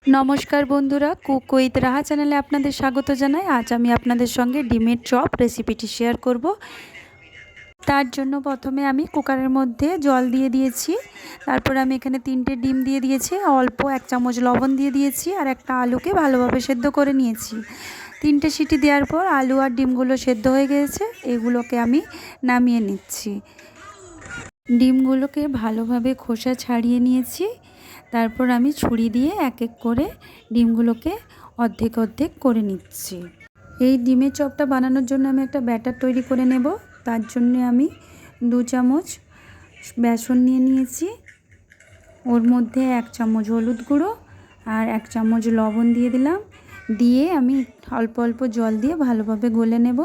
নমস্কার বন্ধুরা, cook with রাহা চ্যানেলে আপনাদের স্বাগত জানাই। আজ আমি আপনাদের সঙ্গে ডিমের চপ রেসিপিটি শেয়ার করব। তার জন্য প্রথমে আমি কুকারের মধ্যে জল দিয়ে দিয়েছি। তারপর আমি এখানে 3টে ডিম দিয়ে দিয়েছি, অল্প 1 চামচ লবণ দিয়ে দিয়েছি আর একটা আলুকে ভালোভাবে সেদ্ধ করে নিয়েছি। 3টে সিটি দেওয়ার পর আলু আর ডিমগুলো সেদ্ধ হয়ে গেছে, এগুলোকে আমি নামিয়ে নিচ্ছি। ডিমগুলোকে ভালোভাবে খোসা ছাড়িয়ে নিয়েছি। তারপর আমি ছুরি দিয়ে এক এক করে ডিমগুলোকে অর্ধেক অর্ধেক করে নিচ্ছি। এই ডিমের চপটা বানানোর জন্য আমি একটা ব্যাটার তৈরি করে নেব। তার জন্য আমি 2 চামচ বেসন নিয়ে নিয়েছি, ওর মধ্যে 1 চামচ হলুদ গুঁড়ো আর 1 চামচ লবণ দিয়ে দিলাম। দিয়ে আমি অল্প অল্প জল দিয়ে ভালোভাবে গলে নেব।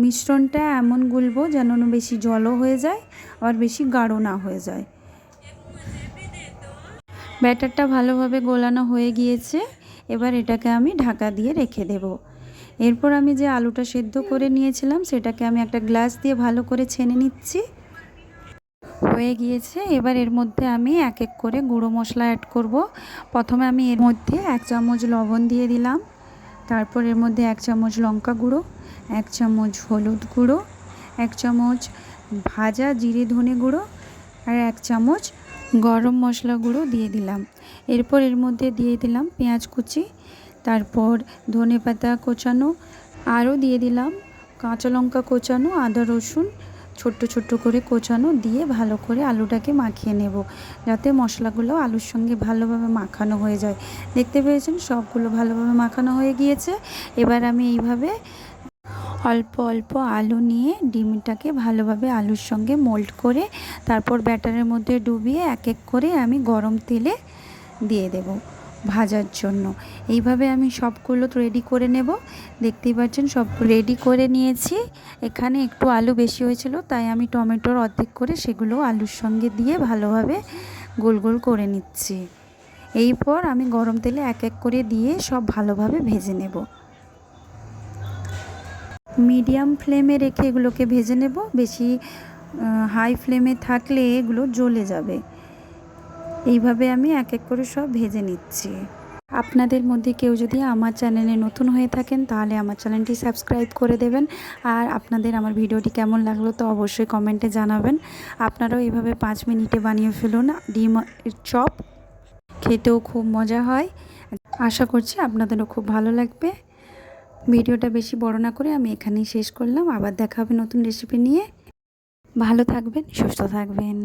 মিশ্রণটা এমন গুলবো যেন বেশি জলও হয়ে যায় আর বেশি গাঢ় না হয়ে যায়। ব্যাটারটা ভালোভাবে গোলানো হয়ে গিয়েছে, এবার এটাকে আমি ঢাকা দিয়ে রেখে দেব। এরপর আমি যে আলুটা সেদ্ধ করে নিয়েছিলাম সেটাকে আমি একটা গ্লাস দিয়ে ভালো করে ছেনে নিচ্ছি। হয়ে গিয়েছে, এবার এর মধ্যে আমি এক এক করে গুঁড়ো মশলা অ্যাড করব। প্রথমে আমি এর মধ্যে 1 চামচ লবণ দিয়ে দিলাম, তারপর এর মধ্যে 1 চামচ লঙ্কা গুঁড়ো, 1 চামচ হলুদ গুঁড়ো, 1 চামচ ভাজা জিরে ধনে গুঁড়ো আর 1 চামচ গরম মশলা গুঁড়ো দিয়ে দিলাম। এরপর এর মধ্যে দিয়ে দিলাম পেঁয়াজ কুচি, তারপর ধনেপাতা কোচানো, আরও দিয়ে দিলাম কাঁচা লঙ্কা কোচানো, আদা রসুন ছোট্ট ছোট্ট করে কোচানো দিয়ে ভালো করে আলুটাকে মাখিয়ে নেব, যাতে মশলাগুলো আলুর সঙ্গে ভালোভাবে মাখানো হয়ে যায়। দেখতে পেয়েছেন সবগুলো ভালোভাবে মাখানো হয়ে গিয়েছে। এবার আমি এইভাবে অল্প অল্প আলু নিয়ে ডিমটাকে ভালোভাবে আলুর সঙ্গে মোল্ড করে তারপর ব্যাটারের মধ্যে ডুবিয়ে এক এক করে আমি গরম তেলে দিয়ে দেব ভাজার জন্য। এইভাবে আমি সবগুলো রেডি করে নেব। দেখতেই পাচ্ছেন সব রেডি করে নিয়েছি। এখানে একটু আলু বেশি হয়েছিল, তাই আমি টমেটোর অর্ধেক করে সেগুলো আলুর সঙ্গে দিয়ে ভালোভাবে গোল গোল করে নিচ্ছি। এরপর আমি গরম তেলে এক এক করে দিয়ে সব ভালোভাবে ভেজে নেব। মিডিয়াম ফ্লেমে রেখে এগুলোকে ভেজে নেব, বেশি হাই ফ্লেমে থাকলে এগুলো জ্বলে যাবে। এইভাবে আমি এক এক করে সব ভেজে নিচ্ছি। আপনাদের মধ্যে কেউ যদি আমার চ্যানেলে নতুন হয়ে থাকেন তাহলে আমার চ্যানেলটি সাবস্ক্রাইব করে দেবেন। আর আপনাদের আমার ভিডিওটি কেমন লাগলো তো অবশ্যই কমেন্টে জানাবেন। আপনারাও এইভাবে 5 মিনিটে বানিয়ে ফেলুন ডিম চপ, খেতেও খুব মজা হয়। আশা করছি আপনাদেরও খুব ভালো লাগবে। ভিডিওটা বেশি বড় না করে আমি এখানেই শেষ করলাম। আবার দেখা হবে নতুন রেসিপি নিয়ে। ভালো থাকবেন, সুস্থ থাকবেন।